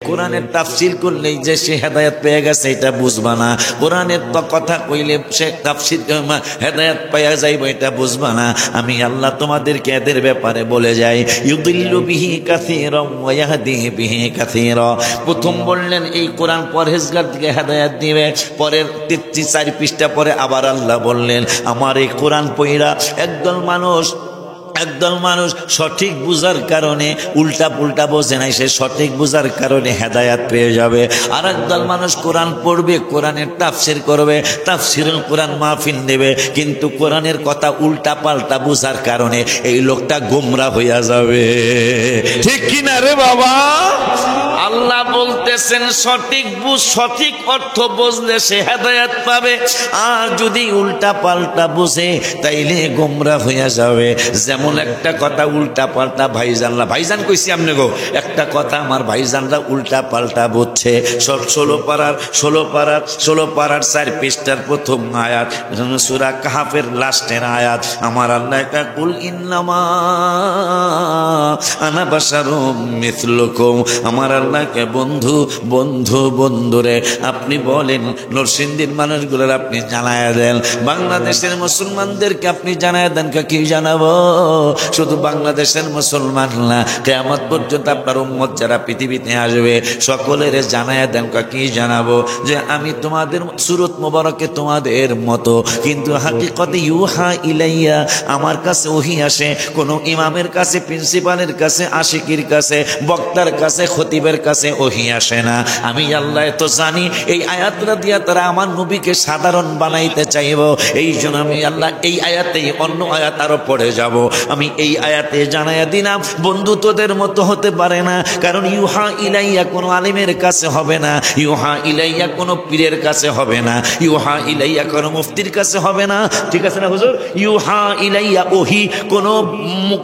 কোরআনের তাফসীর করলেই যে সে হেদায়েত পেয়ে গেছে এটা বুঝবা না। কোরআনের তো কথা কইলে সে তাফসীর হেদায়েত পেয়ে যাইবে এটা বুঝবা না। আমি আল্লাহ তোমাদেরকে এদের ব্যাপারে বলে যাই, ইউদিল্লু বিহি কাসীরান ওয়া ইয়াহদি বিহি কাসীরা। প্রথম বললেন এই কোরআন পরহেজগারকে হেদায়েত দিবে, পরের 34 পৃষ্ঠা পরে আবার আল্লাহ বললেন আমার এই কোরআন পড়া একদল মানুষ সঠিক বুঝার কারণে উল্টা পুল্টা বোঝে নাই, সে সঠিক বুঝার কারণে হেদায়াত পেয়ে যাবে। আর একদল মানুষ কোরআন পড়বে, কোরআনের তাফসীর করবে, তাফসীরুল কোরআন মাহফিল দেবে, কিন্তু কোরআনের কথা উল্টা পাল্টা বুঝার কারণে এই লোকটা গোমরা হইয়া যাবে। ঠিক কিনা রে বাবা? আল্লাহ বলতেছেন সঠিক অর্থ বুঝলে সে হেদায়াত পাবে, আর যদি উল্টা পাল্টা বুঝে তাইলে গোমরা হইয়া যাবে। যেমন একটা কথা উল্টা পাল্টা ভাইজান কইছি আমনে গো, একটা কথা আমার ভাইজানরা উল্টা পাল্টা বুঝছে। সব 16 পারার 4 পৃষ্ঠার প্রথম আয়াত, সূরা কাহফের লাস্টের আয়াত, আমার আল্লাহ কুল ইন্নামা আনা বাশারুম মিথলুকুম। আমার আল্লাহকে বন্ধুরে আপনি বলেন, নরসিংদীর মানুষগুলোর আপনি জানায়া দেন, বাংলাদেশের মুসলমানদেরকে আপনি জানায়া দেন। কি জানাবো? শুধু বাংলাদেশের মুসলমান না, কিয়ামত পর্যন্ত আপনার উম্মত যারা পৃথিবীতে আসবে সকলের জানায়া দেন। কি জানাবো? যে আমি তোমাদের সূরত মুবারকে তোমাদের মতো, কিন্তু হাকিকতে ইউহা ইলাইয়া, আমার কাছে ওহী আসে। কোন ইমামের কাছে, প্রিন্সিপালের কাছে, আশিকির কাছে, বক্তার কাছে, খতিবের কাছে ওহী আসে না। আমি আল্লাহ তো জানি এই আয়াতটা দিয়া তারা আমার নবীকে সাধারণ বানাইতে চাইব। এই জন্য আমি আল্লাহ এই আয়াতেই অন্য আয়াত আরো পড়ে যাব। আমি এই আয়াতে জানাইয়া দিলাম বন্ধু তোদের মতো হতে পারে না, কারণ ইউহা ইলাইয়া কোনো আলিমের কাছে হবে না, ইউহা ইলাইয়া কোনো পীরের কাছে হবে না, ইউহা ইলাইয়া কোনো মুফতির কাছে হবে না। ঠিক আছে না হুজুর? ইউহা ইলাইয়া ওহী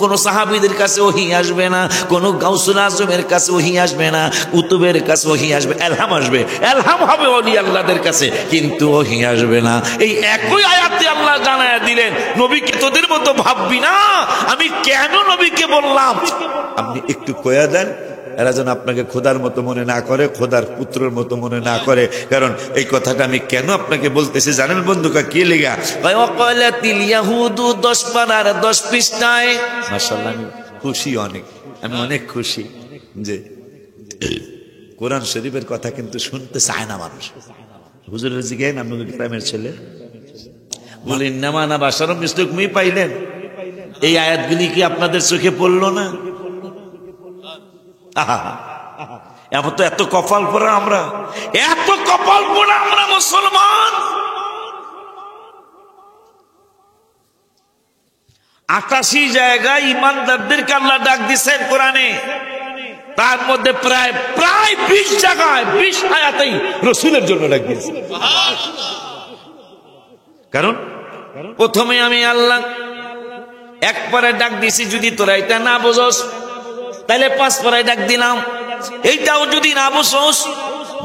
কোনো সাহাবীদের কাছে ওহী আসবে না, কোনো গাউসুল আজমের কাছে ওহী আসবে না, কুতুবের কাছে ওহী আসবে, এলহাম আসবে, এলহাম হবে ওলি আল্লাহদের কাছে, কিন্তু ওহী আসবে না। এই একই আয়াতে আল্লাহ জানায়া দিলেন নবীকে তোদের মতো ভাববি না। আমি কেন নবীকে বললাম আপনি একটু কয়া দেন, এরা যেন আপনাকে খোদার মতো মনে না করে, খোদার পুত্রের মতো মনে না করে। কারণ এই কথাটা আমি কেন আপনাকে বলতেছি জানেন বন্ধুকা? কি লেগা? ওয়াকালাতিল ইয়াহুদু 10 পারার 10 পৃষ্ঠায়। মাশাআল্লাহ, আমি খুশি, আমি অনেক খুশি যে কোরআন শরীফের কথা কিন্তু শুনতে চায় না মানুষ। হুজুরের জিজ্ঞেন আপনাদের গ্রামের ছেলে বলেন নামা না বাসারম মিসলুকুম পাইলেন, এই আয়াতগুলি কি আপনাদের চোখে পড়লো না? এখন তো এত কপাল পড়া আমরা, মুসলমান। 88 জায়গায় ইমানদারদেরকে আল্লাহ ডাক দিচ্ছেন কোরআনে, তার মধ্যে প্রায় 20 জায়গায় 20 আয়াতেই রাসূলের জন্য ডাক দিয়েছে। কারণ প্রথমে আমি আল্লাহ এক পারায় ডাক দিছি, যদি তোরা এটা না বুঝোস তাহলে 5 পারায় ডাক দিলাম, এইটাও যদি না বুঝোস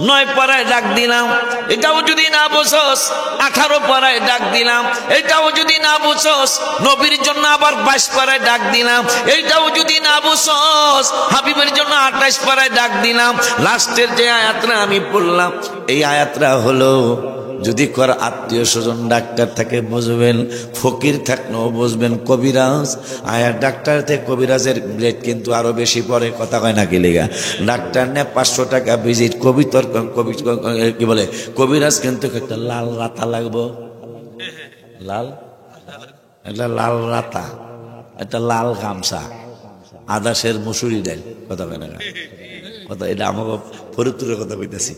9 পারায় ডাক দিলাম, এটাও যদি না বুঝোস 18 পারায় ডাক দিলাম, এটাও যদি না বুঝোস নবীর জন্য আবার 22 পারায় ডাক দিলাম, এইটাও যদি না বুঝোস হাবিবের জন্য 28 পারায় ডাক দিলাম। লাস্টের যে আয়াতটা আমি পড়লাম, এই আয়াতটা হলো যদি কর আত্মীয় স্বজন ডাক্তার থাকে বুঝবেন, ফকির থাকলেও বুঝবেন, কবিরাজ। আয়ার ডাক্তার থেকে কবিরাজের রেট কিন্তু আরো বেশি পড়ে, কথা কয় না কি লেগা? ডাক্তার নে 500 টাকা ভিজিট, কি বলে কবিরাজ কিন্তু একটা লাল রাতা লাগবো, একটা লাল রাতা, একটা লাল গামছা, আদাসের মুসুরি ডাল, কথা কয় না কথা? এটা আমার ফরিদপুরের কথা বলতেছি,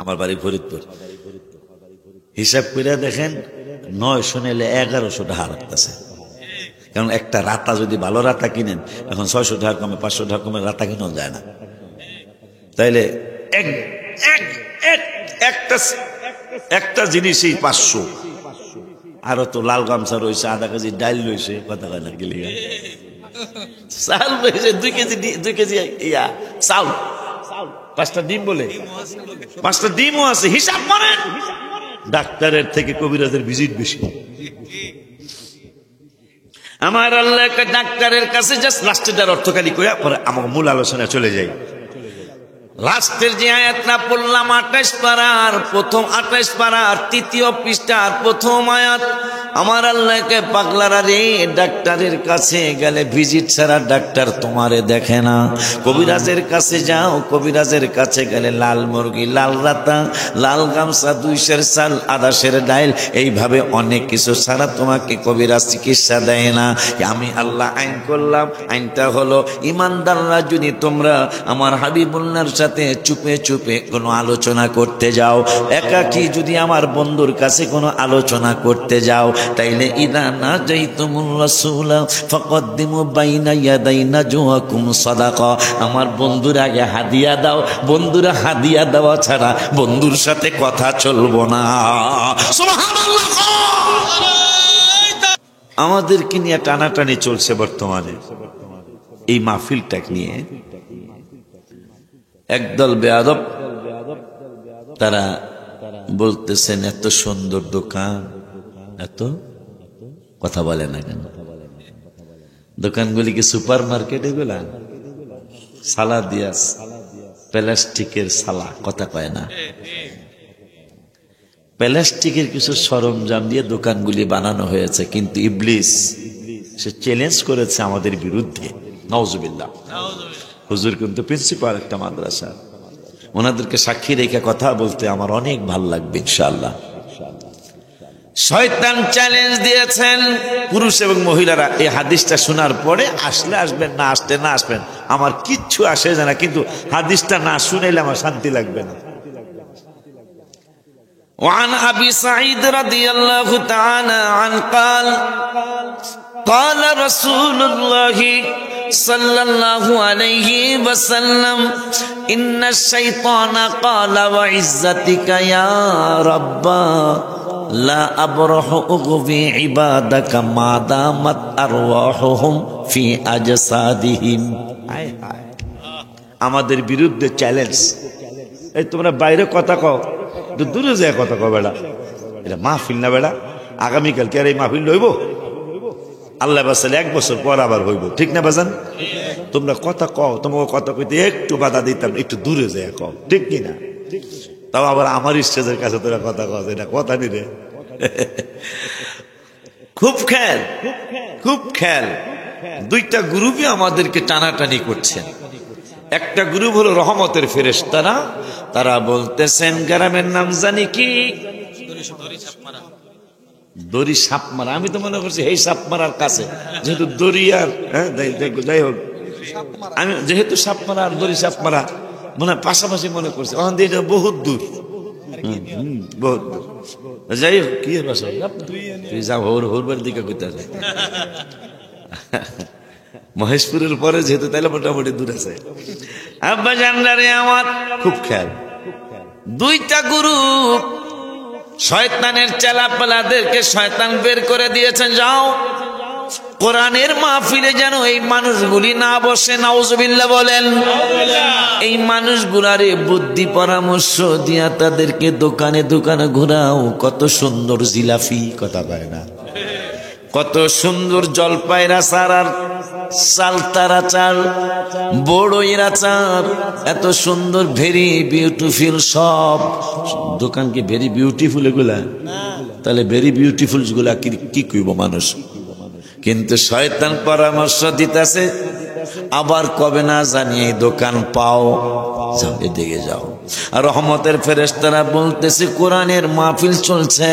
আমার বাড়ি ফরিদপুর। হিসাব করে দেখেন 900 নিলে 1100 টাকা লাগতেছে। কারণ একটা রাতা যদি ভালো রাতা কিনেন এখন 600 টাকা কমে, 500 টাকা কমে রাতা কিনেও যায় না। তাইলে একটা জিনিসই 500, আরো তো লাল গামছা রয়েছে, আধা কেজি ডাল রয়েছে, কথা কয় না গেলি, চাল রয়েছে 2 কেজি চাল, 5টা ডিম বলে 5টা ডিমও আছে। হিসাব করেন, ডাক্তারের থেকে কবিরাজের ভিজিট বেশি। আমার আল্লাহ ডাক্তারের কাছে জাস্ট লাস্টের অর্থকারী করে পরে আমার মূল আলোচনা চলে যাই। লাস্টের যে আয়াতটা পড়লাম 28 পারার প্রথম 28 পারার 3য় পৃষ্ঠার প্রথম আয়াত, আমার আল্লাহকে পাগলারা রে, ডাক্তারের কাছে গেলে ভিজিট ছাড়া ডাক্তার তোমারে দেখে না। কবিরাজের কাছে যাও, কবিরাজের কাছে গেলে লাল মুরগি, লাল রাতা, লাল গামছা, 200 চাল, 1000 ডাইল, এইভাবে অনেক কিছু ছাড়া তোমাকে কবিরাজ চিকিৎসা দেয় না। আমি আল্লাহ আইন করলাম, আইনটা হলো ইমানদাররা যদি তোমরা আমার হাবিবুল্লাহর সাথে চুপে চুপে কোনো আলোচনা করতে যাও, একাকী যদি আমার বন্ধুর কাছে কোনো আলোচনা করতে যাও, তাইলে ইদা নাজাইতুমুর রাসূলা ফাকদ্দিমু বাইনা ইয়াদাই নাজওয়াকুম সাদাকা, আমার বন্ধুর আগে হাদিয়া দাও। বন্ধুরা হাদিয়া দেওয়া ছাড়া বন্ধুর সাথে কথা চলবো না। সুবহানাল্লাহ। আমাদেরকে নিয়ে টানাটানি চলছে বর্তমানে এই মাহফিলটাকে নিয়ে। একদল বেয়াদব তারা বলতেছেন এত সুন্দর দোকান, এত কথা বলে না কেন? দোকানগুলি কি সুপার মার্কেট? এগুলা সালা দিয়াস, প্লাস্টিকের সালা, কথা কয় না। প্লাস্টিকের কিছু সরঞ্জাম দিয়ে দোকানগুলি বানানো হয়েছে, কিন্তু ইবলিস সে চ্যালেঞ্জ করেছে আমাদের বিরুদ্ধে। নাউজুবিল্লাহ। হুজুর কিন্তু প্রিন্সিপাল একটা মাদ্রাসা, ওনাদেরকে সাক্ষী রেখে কথা বলতে আমার অনেক ভাল লাগবে ইনশাআল্লাহ। শয়তান চ্যালেঞ্জ দিয়েছেন, পুরুষ এবং মহিলারা এই হাদিসটা শোনার পরে আসলে আসবেন, না আসতে না আসবেন, আমার কিচ্ছু আসে যায় না, কিন্তু হাদিসটা না শুনাইলে আমার শান্তি লাগবে না। وعن أبي سعيد رضي الله تعالى عنه قال قال رسول الله صلى الله عليه وسلم إن الشيطان قال وعزتك يا رب لا أبرح أغوي عبادك ما دامت أرواحهم في أجسادهم। আমাদের বিরুদ্ধে চ্যালেঞ্জ। এই তোমরা বাইরে কথা কও, দূরে যায় কথা কও বেড়া, এটা মাহফিল না বেড়া। আগামীকালকে আর এই মাহফিল লইব, আল্লাহ বাসালে 1 বছর পর আবার হইব, ঠিক না বাজান? তোমরা কথা কও, তোমাকে কথা কইতে একটু বাধা দিতাম, একটু দূরে যায় কও, ঠিক কিনা? তাও আবার আমার স্টেজের কাছে তোরা কথা কও, এটা কথা নি রে। খুব খেয়াল, খুব খেয়াল। দুইটা গ্রুপই আমাদেরকে টানাটানি করছেন। একটা গ্রুপ হলো রহমতের ফেরেশতারা, তারা বলতেছেন গ্রামের নাম জানি কি, দড়ি সাপ মারা। আমি তো মনে করছি এই সাপ মারার কাছে, যেহেতু দড়িয়ার, যাই হোক, আমি যেহেতু সাপ মারা আর দড়ি সাপ মারা মনে পাশাপাশি মনে করছি, ওখান দিয়ে বহুত দূর, বহুত দূর। যাই হোক, কি বাসা তুই যা হরবার দিকে কইতে আছে মহেশপুরের পরে, যেহেতু তাইলে মোটামুটি দূর আছে। আব্বা জানলারে আমার খুব খেয়াল। দুইটা গ্রুপ, শয়তানের চেলাপেলাদেরকে শয়তান বের করে দিয়েছেন, যাও কোরআনের মাহফিলে যেন এই মানুষগুলি না বসে। নাউজুবিল্লাহ বলেন। এই মানুষগুলারে বুদ্ধি পরামর্শ দিয়া তাদেরকে দোকানে দোকানে ঘোরাও। কত সুন্দর জিলাফি, কথা পায় না, কত সুন্দর জলপাইরা সারার সালতারা চাল, বড়ইরা চাল, এত সুন্দর, ভেরি বিউটিফুল সব দোকান। কি ভেরি বিউটিফুল এগুলা? তাহলে ভেরি বিউটিফুল গুলা কি কইব মানুষ? কিন্তু শয়তান পরামর্শ দিতেছে, আবার কবে না জানি এই দোকান পাও, যাও এদিকে যাও। আর রহমতের ফেরেশতারা বলতেছে কোরআনের মাহফিল চলছে,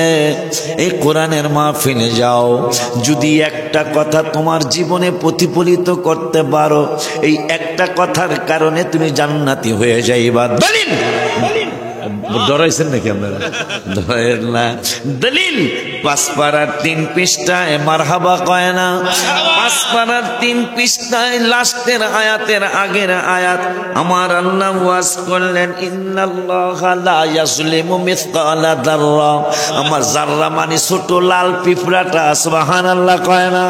এই কোরআনের মাহফিলে যাও। যদি একটা কথা তোমার জীবনে প্রতিফলিত করতে পারো, এই একটা কথার কারণে তুমি জান্নাতি হয়ে যাইবা। দলিল ডরাইছেন নাকি আপনারা? ডরাইেন না। দলিল 5 পারার 3 পৃষ্ঠায় মারহাবা কয় না, 5 পারার 3 পৃষ্ঠায় লাস্টের আয়াতের আগের আয়াত আমার আল্লাহ ওয়াজ করলেন, ইন্নাল্লাহা লা ইয়াজলিমু মিসকালা যাররা। আমার যাররা মানে ছোট লাল পিঁপড়াটা, সুবহানাল্লাহ কয় না?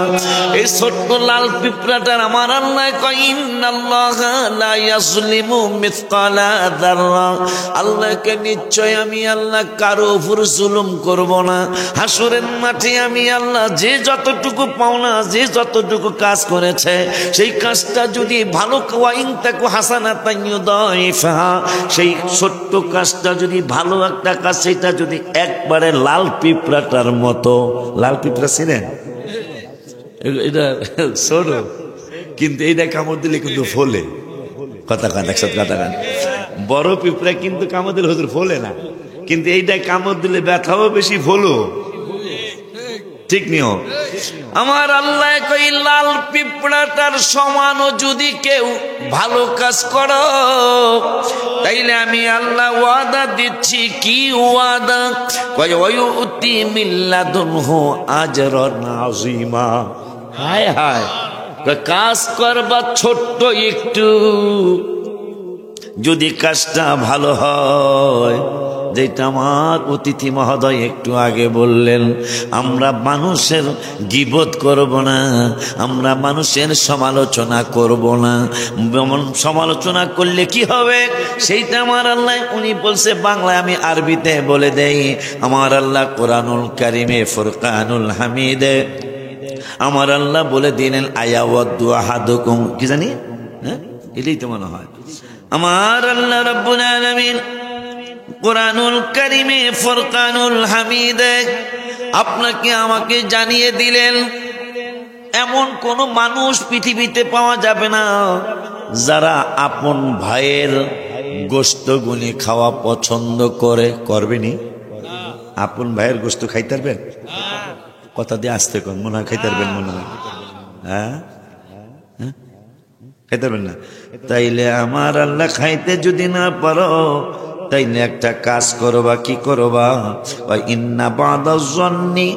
এই ছোট লাল পিঁপড়াটার আমার আল্লাহ কয়, ইন্নাল্লাহা লা ইয়াজলিমু মিসকালা যাররা। আল্লাহ তোমাদেরকে নিশ্চয় আমি আল্লাহ কারো উপর জুলুম করব না। হাসরের মাঠে আমি আল্লাহ যে যতটুকু পাওনা, যে যতটুকু কাজ করেছে, সেই কাজটা যদি ভালো সেই ছোট্ট কাজটা যদি ভালো একটা কাজ, সেটা যদি একবারে লাল পিঁপড়াটার মতো, লাল পিঁপড়া ছিলেন এটা ছোট, কিন্তু এইটা কামড় দিলে কিন্তু ফোলে। কথা কান একসাথে কথা কান। বড় পিঁপড়া কিন্তু কামড় দিলে হুজুর ফোলে না, কিন্তু এইটা কামড় দিলে ব্যথাও বেশি, ফোলো ঠিক নিও। আমার আল্লাহ কই লাল পিঁপড়াটার সমানও যদি কেউ ভালো কাজ করো, তাইলে আমি আল্লাহ ওয়াদা দিচ্ছি। কি ওয়াদা? কয় ওয়ুতি মিল্লাদুনহু আজরান আযীমা। হায় হায়, কাজ করবা ছোট্ট একটু, যদি কাজটা ভালো হয়, যেটা আমার অতিথি মহোদয় একটু আগে বললেন, আমরা মানুষের গীবত করব না, আমরা মানুষের সমালোচনা করব না। সমালোচনা করলে কি হবে সেইটা আমার আল্লাহ উনি বলছে বাংলায়, আমি আরবিতে বলে দেই। আমার আল্লাহ কোরআনুল কারিমে ফুরকানুল হামিদে আমার আল্লাহ বলে দিলেন, আয়াওয়াদু আহাদুকুম, কি জানি, হ্যাঁ এটাই তো মনে হয়। আমার আল্লাহ রাব্বুল আলামিন কোরআনুল কারিমে ফুরকানুল হামিদে আপনাকে আমাকে জানিয়ে দিলেন, এমন কোন মানুষ পৃথিবীতে পাওয়া যাবে না যারা আপন ভাইয়ের গোশত গুলি খাওয়া পছন্দ করে। করবেনি? আপন ভাইয়ের গোশত খাইতে পারবেন? কথা দিয়ে আসতে কর, মনে হয় খাইতে পারবেন, মনে হয়। হ্যাঁ খাইতে পারবেন না? তাইলে আমার আল্লাহ খাইতে যদি না পারো, তাইলে একটা কাজ করবা। কি করবা? ইন্না বাদাজ জন্নি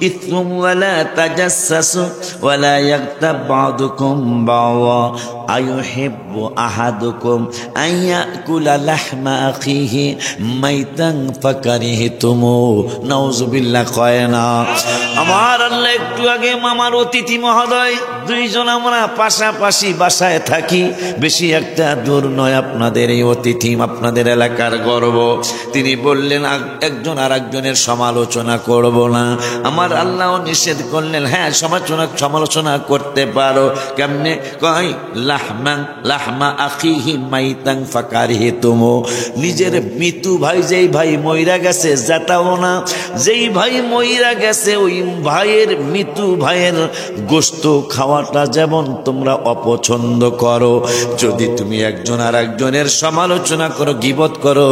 ইসম ওয়ালা তাজাসসু ওয়ালা ইয়াগতাব বাদুকুম বাওয়া আয়ুহিব্বু আহাদুকুম আইয়াকুলা লাহমা আখিহি মাইতান ফাকারিহতুমু। নাউযুবিল্লাহ কয় না। আমার আল্লাহ একটু আগে আমার অতিথি মহোদয় দুইজন আমরা পাশাপাশি বাসায় থাকি, বেশি একটা দূর নয় আপনাদের এই অতিথি, আপনাদের এলাকার গর্ব। তিনি বললেন একজন আর একজনের সমালোচনা করব না। আমার আল্লাহ নিষেধ করলেন, হ্যাঁ সমালোচনা করতে পারো। কেমনে? কয় লাহমা আখিহি মাইতান ফাকারিহতুমু। নিজের মৃত্যু ভাই, যেই ভাই মইরা গেছে যেটাও না, যেই ভাই মইরা গেছে ওই ভাইয়ের, মৃত্যু ভাইয়ের গোশত খাওয়াটা যেমন তোমরা অপছন্দ করো, যদি তুমি একজন আর একজনের সমালোচনা করো, গীবত করো,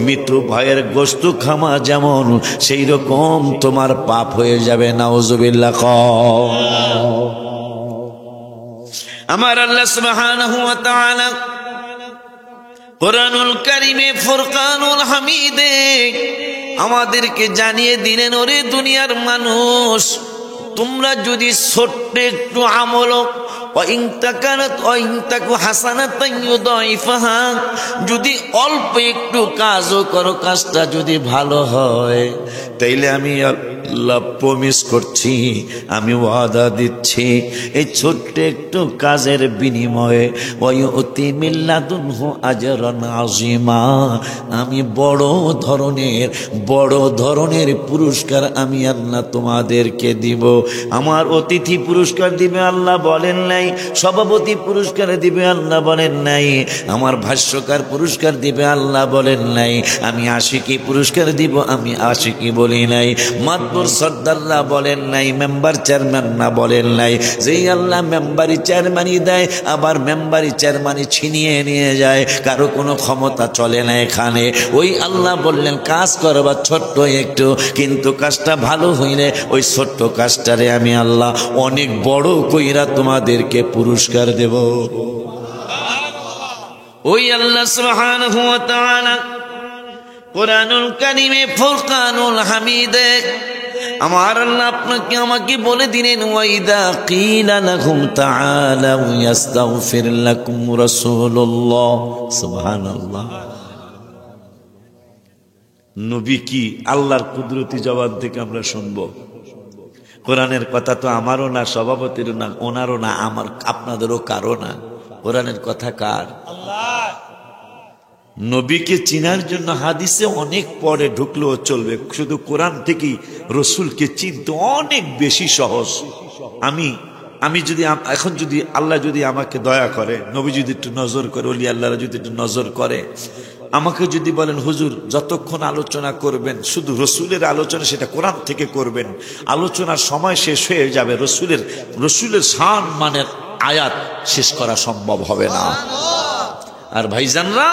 মৃত্যু ভাইয়ের গোশত খাওয়া যেমন সেই রকম তোমার পাপ হয়ে যাবে। নাউযুবিল্লাহ। আমার আল্লাহ সুবহানাহু ওয়া তাআলা কোরআনুল কারিমে ফুরকানুল হামিদে আমাদেরকে জানিয়ে দিলেন, ওরে দুনিয়ার মানুষ, তোমরা যদি ছোট্ট একটু আমল যদি অল্প একটু কাজও করো, কাজটা যদি ভালো হয়, তাইলে আমি আল্লাহ প্রমিস করছি, আমি ওয়াদা দিচ্ছি, এই ছোট্ট একটু কাজের বিনিময়ে ওয়ুতি মিল্লাদুনহু আজরান আযীমা, আমি বড় ধরনের পুরস্কার আমি আল্লাহ তোমাদেরকে দিব। আমার অতিথি পুরস্কার দিবে আল্লাহ বলেন নাই, সভাপতি পুরস্কার দিবে আল্লাহ বলেন নাই, আমার ভাষ্যকার পুরস্কার দিবে আল্লাহ বলেন নাই, আমি আশিকি পুরস্কার দিব আমি আশিকি বলি নাই, মাতবর সর্দাররা বলেন নাই, মেম্বার চেয়ারম্যান না বলেন নাই। যেই আল্লাহ মেম্বারি চেয়ারম্যানই দেয়, আবার মেম্বারি চেয়ারম্যানই ছিনিয়ে নিয়ে যায়, কারো কোনো ক্ষমতা চলে না এখানে। ওই আল্লাহ বললেন কাজ করবা ছোট্ট একটু, কিন্তু কাজটা ভালো হইলে ওই ছোট্ট কাজটারে আমি আল্লাহ অনেক বড় কইরা তোমাদেরকে পুরস্কার দেব। ওই আল্লাহ সুবহানাহু ওয়া তাআলা কোরআনুল কারীমে ফুরকানুল হামিদে আমার আল্লাহ আপনাকে আমাকে বলে দিলেন, ওয়াইদা কিলা লাহুম তাআলাউ ইস্তাগফির লাকুম রাসূলুল্লাহ। সুবহানাল্লাহ। নবী কি আল্লাহর কুদরতি জবান থেকে আমরা শুনবো। কোরআনের কথা তো আমারও না, সভাপতিরও না, ওনারও না, আমার আপনাদেরও কারো না। কোরআনের কথা কার? আল্লাহ। নবীকে চিনার জন্য হাদিসে অনেক পরে ঢুকলেও চলবে, শুধু কোরআন থেকেই রসুলকে চিনতে অনেক বেশি সহজ। আমি যদি এখন যদি আল্লাহ যদি আমাকে দয়া করে, নবী যদি একটু নজর করে, ওলি আল্লাহরা যদি একটু নজর করে, আমাকে যদি বলেন হুজুর যতক্ষণ আলোচনা করবেন শুধু রসুলের আলোচনা, সেটা কোরআন থেকে করবেন, আলোচনার সময় শেষ হয়ে যাবে, রসুলের শান মানের আয়াত শেষ করা সম্ভব হবে না। আর ভাইজানরা,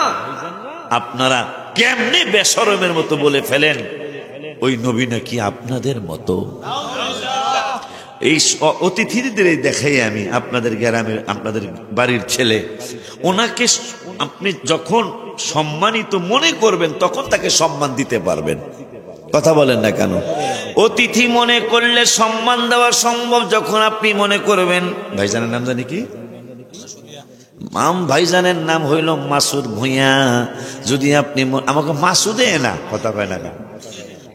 আপনারা কেমনে বেশরমের মতো বলে ফেলেন ওই নবী নাকি আপনাদের মতো। এই অতিথিদের দেখাই আমি আপনাদের গ্রামের, আপনাদের বাড়ির ছেলে, ওনাকে আপনি যখন সম্মানিত মনে করবেন তখন তাকে সম্মান দিতে পারবেন। কথা বলেন না কেন? অতিথি মনে করলে সম্মান দেওয়া সম্ভব যখন আপনি মনে করবেন। ভাইজানের নাম জানি কি? ভাইজানের নাম হইল মাসুদ ভুঁইয়া। যদি আপনি আমাকে মাসুদে না, কথা কয় না,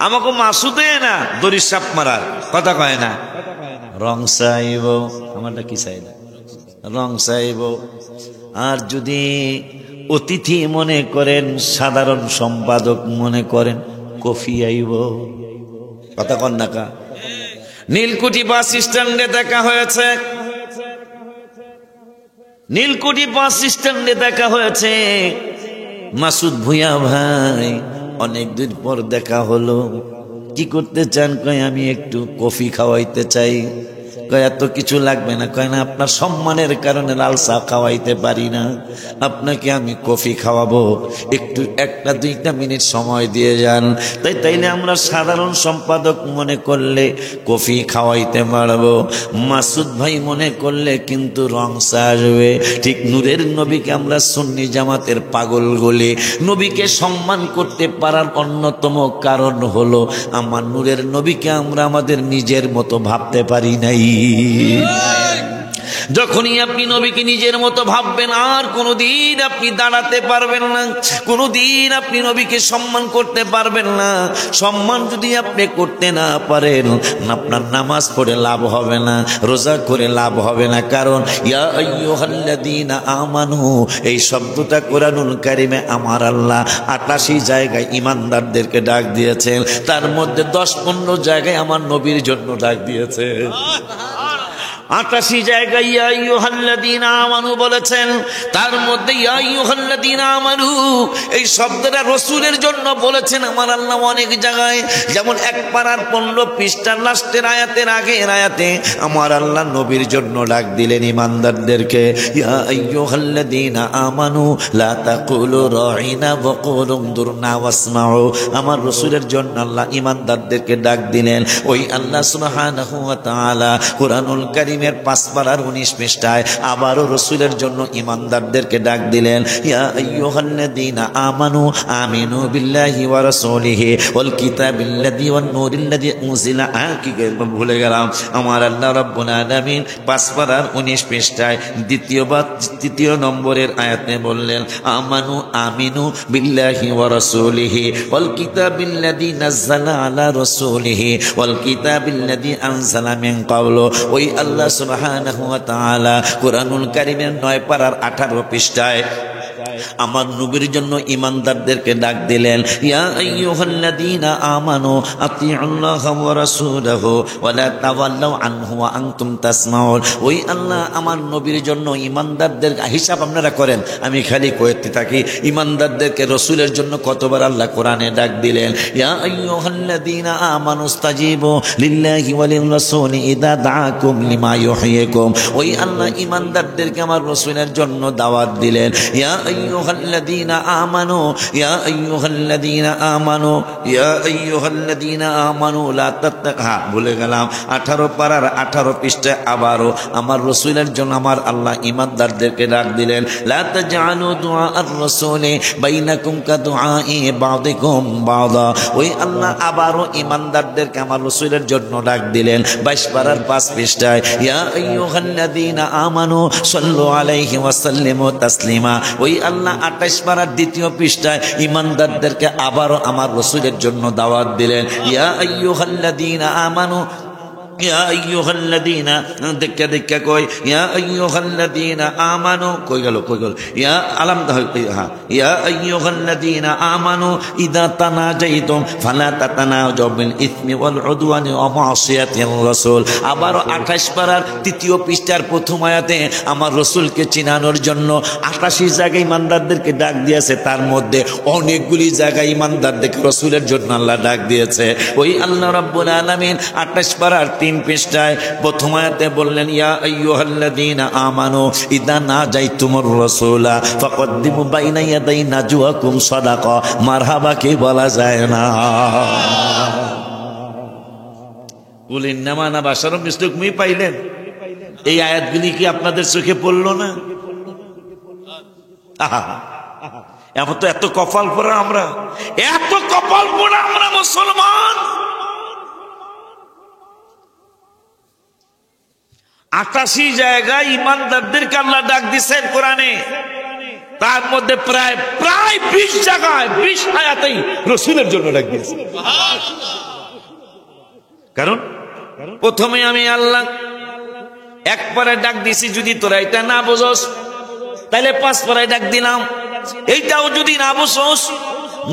আমাকে মাসুদে না দড়ি সাপ মারার, কথা কয় না, রং চাইব, আমারটা কি চাই না, রং চাইব। আর যদি অতিথি মনে করেন, সাধারণ সম্পাদক মনে করেন, কফি আইব, কথা কন না কা। নীলকুঠি বাস স্ট্যান্ডে দেখা হয়েছে, নীলকুঠি বাস স্ট্যান্ডে দেখা হয়েছে মাসুদ ভুঁইয়া ভাই, অনেক দিন পর দেখা হলো। কি করতে চান? কয় আমি একটু কফি খাওয়াইতে চাই। কয় এত কিছু লাগবে না। কয় না, আপনার সম্মানের কারণে লাল চা খাওয়াইতে পারি না, আপনাকে আমি কফি খাওয়াবো, একটু 1-2 মিনিট সময় দিয়ে যান। তাইলে আমরা সাধারণ সম্পাদক মনে করলে কফি খাওয়াইতে পারবো, মাসুদ ভাই মনে করলে কিন্তু রং চা আসবে। ঠিক নূরের নবীকে আমরা সুন্নি জামাতের পাগল বলে, নবীকে সম্মান করতে পারার অন্যতম কারণ হলো আমার নূরের নবীকে আমরা আমাদের নিজের মতো ভাবতে পারি নাই। যখনই আপনি নবীকে নিজের মতো ভাববেন, আর কোনোদিন আপনি দাঁড়াতে পারবেন না, কোনোদিন আপনি নবীকে সম্মান করতে পারবেন না। সম্মান যদি আপনি করতে না পারেন, আপনার নামাজ পড়ে লাভ হবে না, রোজা করে লাভ হবে না। কারণ ইয়া আইয়ুহাল্লাযীনা আমানু, এই শব্দটা কোরআনুল কারিমে আমার আল্লাহ 88 জায়গায় ইমানদারদেরকে ডাক দিয়েছেন, তার মধ্যে 10-15 জায়গায় আমার নবীর জন্য ডাক দিয়েছে। 88 জায়গায় ইয়া আইয়ুহাল্লাযীনা আমানু বলেছেন, তার মধ্যে ইয়া আইয়ুহাল্লাযীনা আমানু এই শব্দটা রাসূলের জন্য বলেছেন আমার আল্লাহ অনেক জায়গায়। যেমন 1 পারার 15 পৃষ্ঠার লাস্টের আয়াতের আগের আয়াতে আমার আল্লাহ নবীর জন্য ডাক দিলেন ইমানদারদেরকে, ইয়া আইয়ুহাল্লাযীনা আমানু লা তাকুলু রাঈনা ওয়া কুলু উনদুরনা ওয়াসমাউ। আমার রাসূলের জন্য আল্লাহ ইমানদারদেরকে ডাক দিলেন। ওই আল্লাহ সুবহানাহু ওয়া তাআলা কুরআনুল কারীম 5 পারার 19 পৃষ্ঠায় আবারও রাসূলের জন্য ইমানদারদেরকে ডাক দিলেন, ইয়া আইয়ুহাল্লাযীনা আমানু আমিনু বিল্লাহি ওয়া রাসূলিহি ওয়াল কিতাবিল্লাযী ওয়ান নূরিল্লাযী উনজিলা। কি ভুলে গেলাম, আমার আল্লাহ রাব্বুল আলামিন 5 পারার 19 পৃষ্ঠায় দ্বিতীয় নম্বরের আয়াতে বললেন, আমানু আমিনু বিল্লাহি ওয়া রাসূলিহি ওয়াল কিতাবিল্লাযী নাযালা আলা রাসূলিহি ওয়াল কিতাবিল্লাযী আনজালা মিন ক্বাবলু। ওই আল্লাহ সুবহানাহু ওয়া তাআলা কুরআনুল কারীমের 9 পারার 18 পৃষ্ঠায় আমার নবীর জন্য ইমানদারদেরকে ডাক দিলেন, ইয়া আইয়ুহাল্লাযীনা আমানু আতিউল্লাহা ওয়া রাসূলাহু ওয়া লা তাওয়াল্লাউ আনহু ওয়া আনতুম তাসমাউন। ওই আল্লাহ আমার নবীর জন্য ইমানদারদের হিসাব আপনারা করেন, আমি খালি কইতে থাকি। ইমানদারদেরকে রাসূলের জন্য কতবার আল্লাহ কোরআনে ডাক দিলেন, ইয়া আইয়ুহাল্লাযীনা আমানু ইস্তাজিবু লিল্লাহি ওয়া লির রাসূলি ইযা দাআকুম লিমা ইউহয়িকুম। ওই আল্লাহ ইমানদারদেরকে আমার রাসূলের জন্য দাওয়াত দিলেন, ইয়া আইয়ুহাল্লাযীনা আমানু ইয়া আইয়ুহাল্লাযীনা আমানু ইয়া আইয়ুহাল্লাযীনা আমানু লা তাত্তাকা। ভুলে গেলাম 18 পারার 18 পৃষ্ঠায় আবারও আমার রাসূলের জন্য আমার আল্লাহ ইমানদারদেরকে ডাক দিলেন, লা তাজআলু দুআ আর-রাসূলি বাইনাকুম কাদুআই বাযিকুম বাযা। ওই আল্লাহ আবারও ইমানদারদেরকে আমার রাসূলের জন্য ডাক দিলেন 22 পারার 5 পৃষ্ঠায়, ইয়া আইয়ুহাল্লাযীনা আমানু সাল্লু আলাইহি ওয়া সাল্লিমু তাসলিমা। ওই আল্লাহ 28 পারার 2 পৃষ্ঠায় ইমানদারদেরকে আবারও আমার রাসূলের জন্য দাওয়াত দিলেন, ইয়া আইয়ুহাল্লাযীনা আমানু ইয়া আইয়ুহাল্লাযীনা দেখা দেখা কই ইয়া আইয়ুহাল্লাযীনা আমানু কই গেল ইয়া আলাম হ্যাঁ ইয়া আইয়ুহাল্লাযীনা আমানু ইযা তানাজাইতুম ফালা তাতানাজাউ বিল ইসমি ওয়াল উদওয়ানি ওয়া মাসিয়াতির রাসূল। আবার 28 পারার 3য় পৃষ্ঠার প্রথম আয়াতে আমার রাসূলকে চিনানোর জন্য 88 জায়গায় ইমানদারদেরকে ডাক দিয়েছে, তার মধ্যে অনেকগুলি জায়গায় ইমানদারদেরকে রাসূলের জন্য আল্লাহ ডাক দিয়েছে। ওই আল্লাহ রাব্বুল আলামিন 28 পারার 3 পৃষ্ঠায় প্রথম আয়াতে বললেন ইয়া আইয়ুহাল্লাযীনা আমানু ইযা নাজাইতুমুর রাসূলা ফাকদ্দিমু বাইনা ইয়াদাই নাজওয়াকুম সাদাকা। মারহাবা কি বলা যায় না? কুল ইন্নামা আনা বাশারুম মিসলুকুম পাইলেন? এই আয়াতগুলি কি আপনাদের চোখে পড়লো না? এখন তো এত কপাল পোড়া আমরা, এত কপাল পোড়া আমরা মুসলমান। 88 জায়গায় ইমানদারদেরকে আল্লাহ ডাক দিচ্ছেন কোরআনে, তার মধ্যে প্রায় 20 জায়গায় 20 আয়াতেই রাসূলের জন্য ডাক দিয়েছে। কারণ প্রথমে আমি আল্লাহ একবারে ডাক দিছি, যদি তোরা এটা না বুঝোস তাহলে 5 পারায় ডাক দিলাম, এইটাও যদি না বুঝোস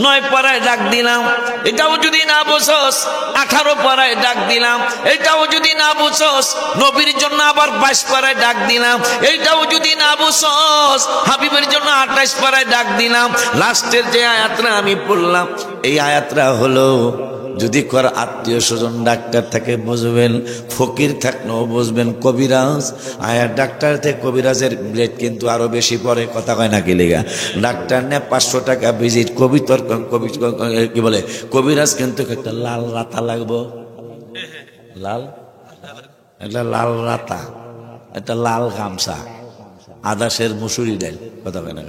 9 পারায় ডাক দিলাম, এটাও যদি না বুঝোস 18 পারায় ডাক দিলাম, এটাও যদি না বুঝোস নবীর জন্য আবার 22 পারায় ডাক দিলাম, এইটাও যদি না বুঝোস হাবিবের জন্য 28 পারায় ডাক দিলাম। লাস্টের যে আয়াতটা আমি পড়লাম, এই আয়াতটা হলো যদি কর আত্মীয় স্বজন ডাক্তার থাকে বুঝবেন, ফকির থাকলেও বুঝবেন, কবিরাজ আয়া ডাক্তার থেকে কবিরাজের ব্লেড কিন্তু আরো বেশি পড়ে, কথা কয় না কি লেগা। ডাক্তার নে 500 টাকা ভিজিট, কি বলে কবিরাজ কিন্তু একটা লাল রাতা লাগবো, একটা লাল রাতা, একটা লাল গামছা, আদাসের মুসুরি ডাল, কথা কয় না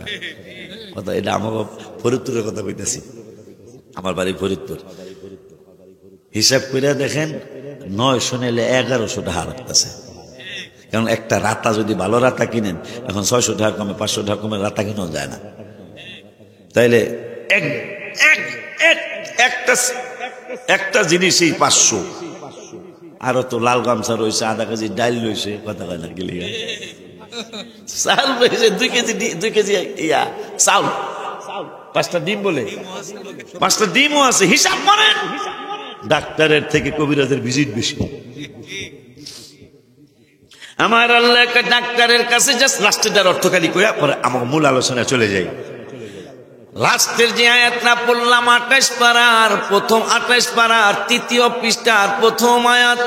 কথা। এটা আমার ফরিদপুরের কথা কইতেছি, আমার বাড়ি ফরিদপুর। হিসাব করে দেখেন 900 নিলে 1100 টাকা রাখতেছে। কারণ একটা রাতা যদি ভালো রাতা কিনেন এখন 600 টাকা কমে 500 টাকা কমে রাতা কিনেও যায় না। তাইলে একটা জিনিসই 500, আরো তো লাল গামছা রয়েছে, আধা কেজি ডাইল রয়েছে, কথা কয় না গেলি চাল রয়েছে 2 কেজি ইয়া চাউল, 5টা ডিম বলে 5টা ডিমও আছে। হিসাব করেন, ডাক্তারের থেকে কবিরাজের ভিজিট বেশি। আমার আল্লাহ ডাক্তারের কাছে জাস্ট লাস্টের অর্থ খালি কইয়া পরে আমার মূল আলোচনা চলে যাই। লাস্টের যে আয়াতটা পড়লাম 28 পারার প্রথম 28 পারার 3য় পৃষ্ঠার প্রথম আয়াত,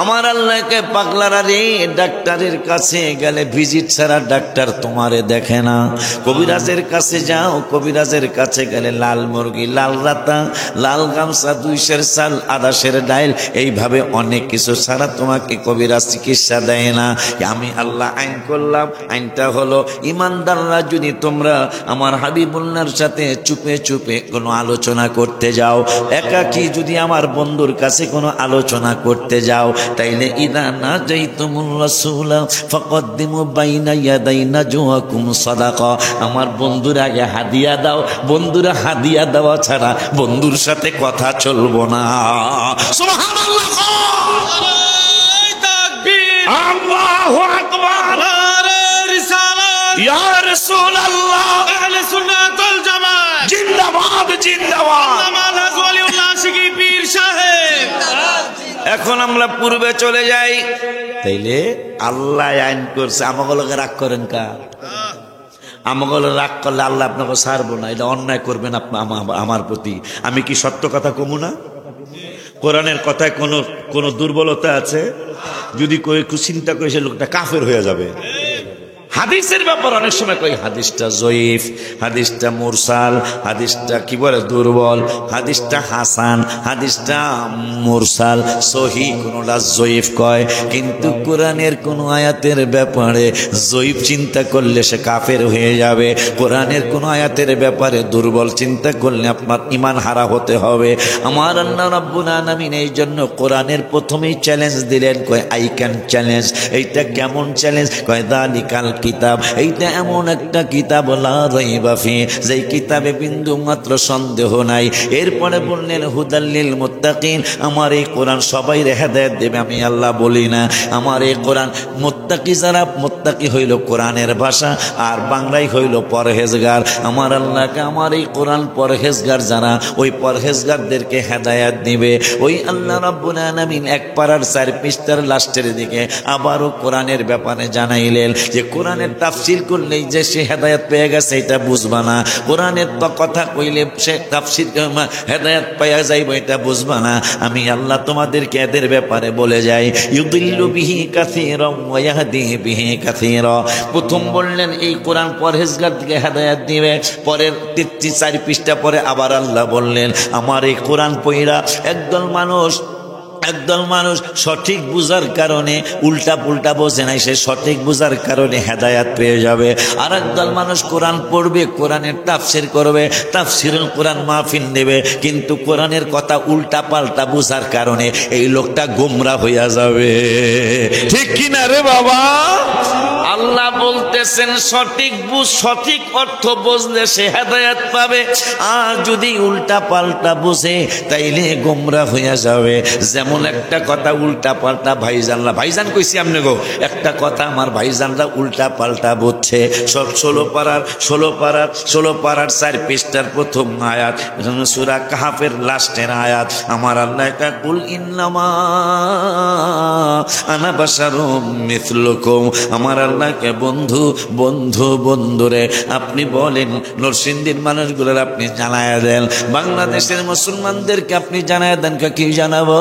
আমার আল্লাহকে পাগলারা রে, ডাক্তারের কাছে গেলে ভিজিট ছাড়া ডাক্তার তোমারে দেখে না। কবিরাজের কাছে যাও, কবিরাজের কাছে গেলে লাল মুরগি, লাল রাতা, লাল গামছা, 200 চাল, আদাসের ডাইল, এইভাবে অনেক কিছু ছাড়া তোমাকে কবিরাজ চিকিৎসা দেয় না। আমি আল্লাহ আইন করলাম, আইনটা হলো ইমানদাররা যদি তোমরা আমার হাবিবুল্লাহর সাথে চুপে চুপে কোনো আলোচনা করতে যাও, একাকী যদি আমার বন্ধুর কাছে কোনো আলোচনা করতে যাও, তাইলে ইদা নাজাইতুমুর রাসূলা ফাকদ্দিমু বাইনা ইয়াদাই নাজওয়াকুম সাদাকা। আমার বন্ধুর আগে হাদিয়া দাও, বন্ধুরা হাদিয়া দেওয়া ছাড়া বন্ধুর সাথে কথা চলবো না। সুবহানাল্লাহ, তাকবীর, আল্লাহু আকবার, রিসালাত, ইয়া রাসূলুল্লাহ, আহলে সুন্নাত ওয়াল জামাত জিন্দাবাদ, জিন্দাবাদ, নামাজ ওয়ালিউল্লাহ আশিকি পীর সাহেব। এখন আমরা পূর্বে চলে যাই। তাইলে আল্লাহ আইন করছে, আমাকে রাগ করেন কার? আমাকে রাগ করলে আল্লাহ আপনাকে ছাড়বো না, এটা অন্যায় করবেন আমার প্রতি। আমি কি সত্য কথা কমু না? কোরআনের কথায় কোনো দুর্বলতা আছে? যদি চিন্তা করে সে লোকটা কাফের হয়ে যাবে। হাদিসের ব্যাপার অনেক সময় কই হাদিসটা জয়ীফ, হাদিসটা মুরসাল, হাদিসটা কি বলে দুর্বল, হাদিসটা হাসান, হাদিসটা মুরসাল, সহি, কোনটা জয়ীফ কয়। কিন্তু কোরআনের কোন আয়াতের ব্যাপারে জয়ীফ চিন্তা করলে সে কাফের হয়ে যাবে, কোরআনের কোন আয়াতের ব্যাপারে দুর্বল চিন্তা করলে আপনার ঈমান হারা হতে হবে। আমার আল্লাহ রাব্বুল আলামিন এই জন্য কোরআনের প্রথমেই চ্যালেঞ্জ দিলেন, কয় আই ক্যান চ্যালেঞ্জ। এইটা কেমন চ্যালেঞ্জ? কয় যালিকাল কিতাব, এইটা এমন একটা কিতাব লা রাইবা ফি, যেই কিতাবে বিন্দু মাত্র সন্দেহ নাই। এরপরে বললেন হুদাল লিল মুত্তাকিন, আমার এই কোরআন সবাই হেদায়েত দেবে, আমি আল্লাহ বলি না। আমার এই কোরআন মুত্তাকি যারা, মুত্তাকি হইল কোরআনের ভাষা, আর বাংলায় হইল পরহেজগার। আমার আল্লাহকে আমার এই কোরআন পরহেজগার যারা, ওই পরহেজগারদেরকে হেদায়েত দিবে। ওই আল্লাহ রাব্বুল আলামিন এক পারার 4 পৃষ্ঠার লাস্টের দিকে আবারও কোরআনের ব্যাপারে জানাইলেন যে কোরআনের তাফসীর করলেই যে সে হেদায়েত পেয়ে গেছে এটা বুঝবা না, কোরআনের তো কথা কইলে সে তাফসীর হেদায়েত পাওয়া যাইব এটা বুঝবা না। আমি আল্লাহ তোমাদেরকে এদের ব্যাপারে বলে যাই, ইউদিল্লু বিহি কাসীরা ওয়া ইয়াহদি বিহি কাসীরা। প্রথম বললেন এই কোরআন পরহেজগারকে হেদায়েত দিবে, পরের 4 পৃষ্ঠা পরে আবার আল্লাহ বললেন আমার এই কোরআন পড়া একদল মানুষ সঠিক বুঝার কারণে উল্টা পুল্টা বোঝে নাই, সে সঠিক বুঝার কারণে হেদায়াত পেয়ে যাবে। আর একদল মানুষ কোরআন পড়বে, কোরআনের তাফসীর করবে, তাফসীরুল কোরআন মাহফিল দেবে, কিন্তু কোরআনের কথা উল্টা পাল্টা বুঝার কারণে এই লোকটা গোমরাহ হইয়া যাবে। ঠিক কিনা রে বাবা? আল্লাহ বলতেছেন সঠিক অর্থ বুঝলে সে হেদায়েত পাবে, আর যদি উল্টা পাল্টা বুঝে তাইলে গোমরাহ হইয়া যাবে। যেমন একটা কথা উল্টা পাল্টা ভাইজান কইছি আমনে গো, একটা কথা আমার ভাইজানরা উল্টা পাল্টা বুঝছে। সব 16 পারার 4 পৃষ্ঠার প্রথম আয়াত, সূরা কাহফের লাস্টের আয়াত। আমার আল্লাহ কা কুল ইন্নামা আনা বাশারুম মিথলুকুম, আমার আল্লাহকে বন্ধুরে আপনি বলেন, নরসিংদীর মানুষগুলোর আপনি জানায়া দেন, বাংলাদেশের মুসলমানদেরকে আপনি জানায়া দেন। কি জানাবো?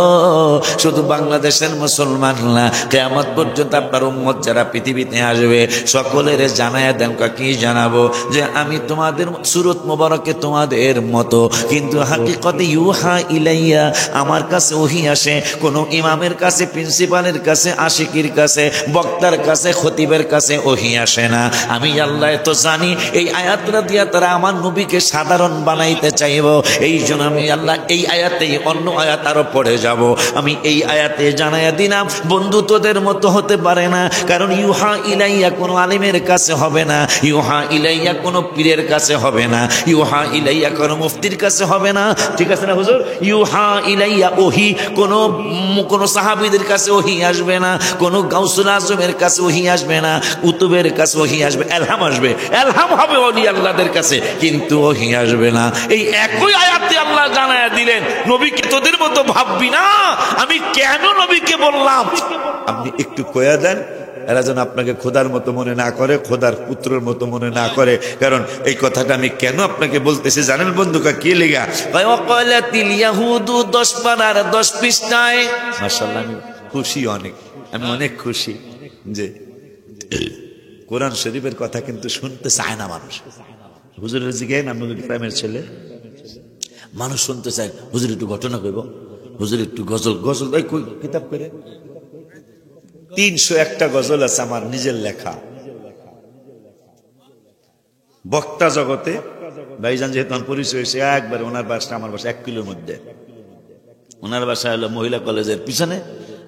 শুধু বাংলাদেশের মুসলমান না, কিয়ামত পর্যন্ত আপনার উম্মত যারা পৃথিবীতে আসবে সকলের জানায়া দেন। কি জানাবো? যে আমি তোমাদের সূরত মুবারকে তোমাদের মতো, কিন্তু হাকিকতে ইউহা ইলাইয়া, আমার কাছে ওহী আসে। কোন ইমামের কাছে, প্রিন্সিপালের কাছে, আশিকির কাছে, বক্তার কাছে, খতিবের কাছে ওহী আসে না। আমি আল্লাহ তো জানি এই আয়াতটা দিয়া তারা আমার নবীকে সাধারণ বানাইতে চাইব। এই জন্য আমি আল্লাহ এই আয়াতেই অন্য আয়াত আরো পড়ে যাব। আমি এই আয়াতে জানাইয়া দিলাম বন্ধু তোদের মতো হতে পারে না, কারণ ইউহা ইলাইয়া কোনো আলিমের কাছে হবে না, ইউহা ইলাইয়া কোনো পীরের কাছে হবে না, ইউহা ইলাইয়া কোনো মুফতির কাছে হবে না। ঠিক আছে না হুজুর? ইউহা ইলাইয়া ওহী কোন সাহাবীদের কাছে ওহী আসবে না, কোন গাউসুল আজমের কাছে ওহী আসবে না, কুতুবের কাছে ওহী আসবে, এলহাম আসবে, এলহাম হবে ওলি আল্লাহদের কাছে, কিন্তু ওহী আসবে না। এই একই আয়াতে আল্লাহ জানায়া দিলেন নবীকে তোদের মতো ভাববি না। আমি কেন নবীকে বললাম আপনি একটু কয়া দেন, এরা যেন আপনাকে খোদার মতো মনে না করে, খোদার পুত্রের মতো মনে না করে। কারণ এই কথাটা আমি কেন আপনাকে বলতেছি জানেন বন্ধুকা? কি লেগা? ওয়াকালাতিল ইয়াহুদু 10 পারার 10 পৃষ্ঠায়। মাশাআল্লাহ, আমি খুশি, আমি অনেক খুশি যে কোরআন শরীফের কথা কিন্তু শুনতে চায় না মানুষ। হুজুরের জিজ্ঞেস আপনাদের গ্রামের ছেলে মানুষ শুনতে চায়, হুজুর একটু ঘটনা কইব, হুজুর একটু গজল কিতাব করে। 301টা গজল আছে আমার নিজের লেখা। বক্তা জগতে ভাইজান যেহেতু আমার পরিচয় হয়েছে, একবার ওনার বাসা আমার বাসা 1 কিলোর মধ্যে। ওনার বাসা হলো মহিলা কলেজের পিছনে,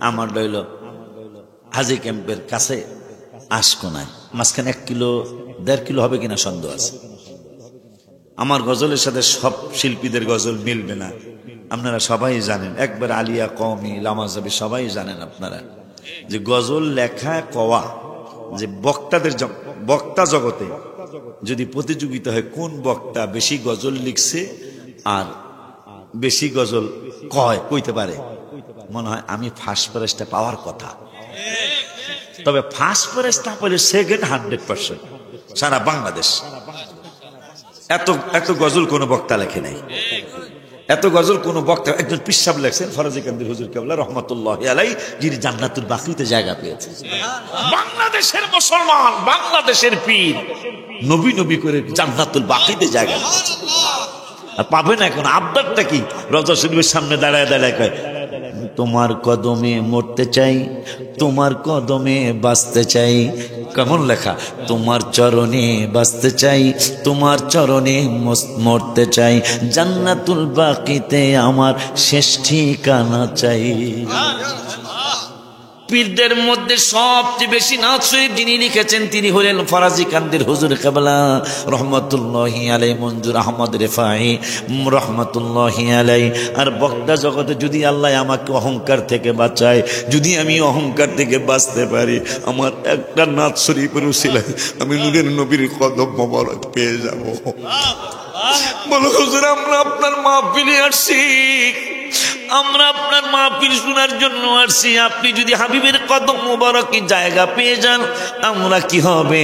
আমার হইলো হাজি ক্যাম্পের কাছে আশকোনায়, মাঝখানে 1 কিলো 1.5 কিলো হবে কিনা সন্দেহ আছে। আমার গজলের সাথে সব শিল্পীদের গজল মিলবে না, আপনারা সবাই জানেন। একবার আলিয়া কওমি লামাজাবি সবাই জানেন আপনারা যে গজল লেখা কওয়া, যে বক্তা জগতে যদি প্রতিযোগিতা হয় কোন বক্তা বেশি গজল লিখছে আর বেশি গজল কইতে পারে, মনে হয় আমি ফার্স্ট প্রাইজটা পাওয়ার কথা। তবে ফার্স্ট প্রাইজ না পেলে সেকেন্ড 100% সারা বাংলাদেশ। এত গজল কোন বক্তা লেখে নাই, এত গজল কোন বক্তা। একজন পিসাব লেখছেন ফরাজি কান্দির হুজুর কেবলা রহমাতুল্লাহি আলাইহি, যিনি জান্নাতুল বাকিতে জায়গা পেয়েছেন। বাংলাদেশের মুসলমান, বাংলাদেশের পীর নবী করে জান্নাতুল বাকিতে জায়গা পেয়েছেন। আর পাবে না। এখন আবদারটা কি? রওজা শরীফের সামনে দাঁড়ায় কয়, তোমার কদমে মরতে চাই, তোমার কদমে বাঁচতে চাই। কেমন লেখা? তোমার চরণে বাঁচতে চাই, তোমার চরণে মরতে চাই, জান্নাতুল বাকিতে আমার শেষ ঠিকানা চাই। পীরদের মধ্যে সবচেয়ে বেশি নাত শরীফ যিনি লিখেছেন তিনি হলেন ফরাজি কান্দির হুজুর কেবলা রহমতুল্লাহি আলাই, মঞ্জুর আহমদ রেফাই রহমতুল্লাহি আলাই। আর বক্তা জগতে যদি আল্লাহ আমাকে অহংকার থেকে বাঁচায়, যদি আমি অহংকার থেকে বাঁচতে পারি, আমার একটা নাত শরীফের উসিলায় আমি নূরের নবীর কদম মোবারক পেয়ে যাব। বলো হুজুর আমরা আপনার মাহফিলে আসছি, আমরা আপনার মাহফিল শোনার জন্য আসছি, আপনি যদি হাবিবের কদম মোবারকের জায়গা পেয়ে যান আমরা কি হবে?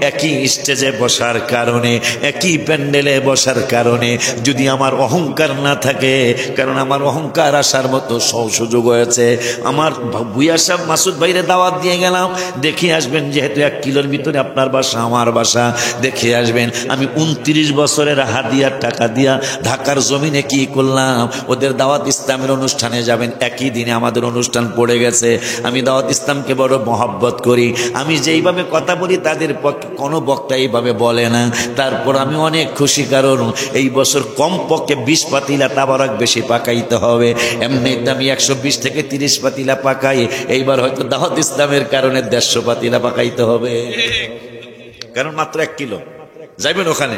একই স্টেজে বসার কারণে, একই প্যান্ডেলে বসার কারণে যদি আমার অহংকার না থাকে, কারণ আমার অহংকার আসার মতো সুযোগ হয়েছে। আমার ভুইয়া সাহেব মাসুদ ভাইরে দাওয়াত দিয়ে গেলাম, দেখে আসবেন, যেহেতু 1 কিলোর ভিতরে আপনার বাসা আমার বাসা, দেখে আসবেন। আমি 29 বছরের হাদিয়ার টাকা দিয়া ঢাকার জমিনে কি করলাম, ওদের দাওয়াত ইসলামের অনুষ্ঠানে যাবেন, একই দিনে আমাদের অনুষ্ঠান পড়ে গেছে। আমি দাওয়াত ইসলামকে বড় মহব্বত করি, আমি যেইভাবে কথা বলি তাদের পক্ষে কোনো বক্তা এইভাবে বলে না। তারপর আমি অনেক খুশি, কারণ এই বছর কমপক্ষে 20 পাতিলা তাবারক বেশি পাকাইতে হবে। এমনিতে আমি 120 থেকে 30 পাতিলা পাকাই, এইবার হয়তো দাওয়াত ইসলামের কারণে 150 পাতিলা পাকাইতে হবে, কারণ মাত্র 1 কিলো যাইবেন ওখানে,